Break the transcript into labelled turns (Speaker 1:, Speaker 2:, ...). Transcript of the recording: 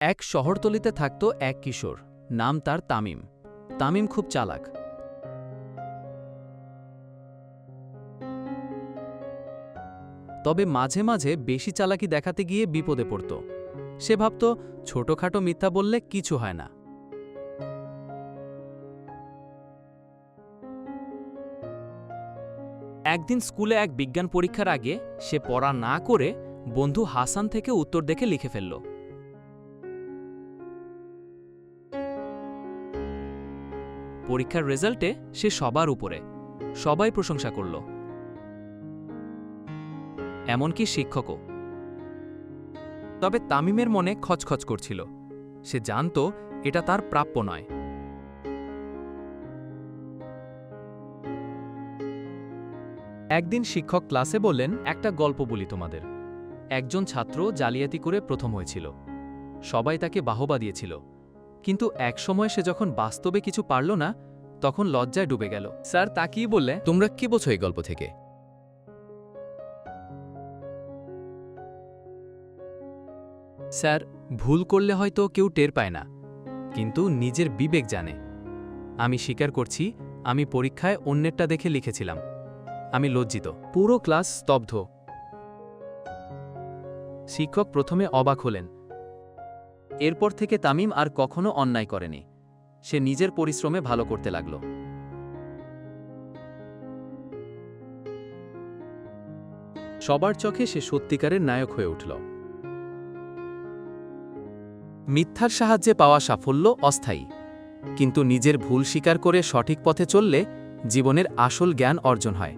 Speaker 1: এক শহরতলিতে থাকত এক কিশোর, নাম তার তামিম। তামিম খুব চালাক। তবে মাঝে মাঝে বেশি চালাকি দেখাতে গিয়ে বিপদে পড়ত। সে ভাবত ছোটখাটো মিথ্যা বললে কিছু হয় না। একদিন স্কুলে এক বিজ্ঞান পরীক্ষার আগে সে পড়া না করে বন্ধু হাসান থেকে উত্তর দেখে লিখে ফেলল। পরীক্ষার রেজাল্টে সে সবার উপরে, সবাই প্রশংসা করল, এমনকি শিক্ষকও। তবে তামিমের মনে খচখচ করছিল। সে জানত এটা তার প্রাপ্য নয়। একদিন শিক্ষক ক্লাসে বললেন, একটা গল্প বলি তোমাদের। একজন ছাত্র জালিয়াতি করে প্রথম হয়েছিল। সবাই তাকে বাহবা দিয়েছিল, কিন্তু একসময় সে যখন বাস্তবে কিছু পারল না, তখন লজ্জায় ডুবে গেল। স্যার তাকিয়ে বললে, তোমরা কি বোঝো এই গল্প থেকে? স্যার, ভুল করলে হয়তো কেউ টের পায় না, কিন্তু নিজের বিবেক জানে। আমি স্বীকার করছি, আমি পরীক্ষায় অন্যেরটা দেখে লিখেছিলাম। আমি লজ্জিত। পুরো ক্লাস স্তব্ধ। শিক্ষক প্রথমে অবাক হলেন। এরপর থেকে তামিম আর কখনো অন্যায় করেনি। সে নিজের পরিশ্রমে ভালো করতে লাগল। সবার চোখে সে সত্যিকারের নায়ক হয়ে উঠল। মিথ্যার সাহায্যে পাওয়া সাফল্য অস্থায়ী, কিন্তু নিজের ভুল স্বীকার করে সঠিক পথে চললে জীবনের আসল জ্ঞান অর্জন হয়।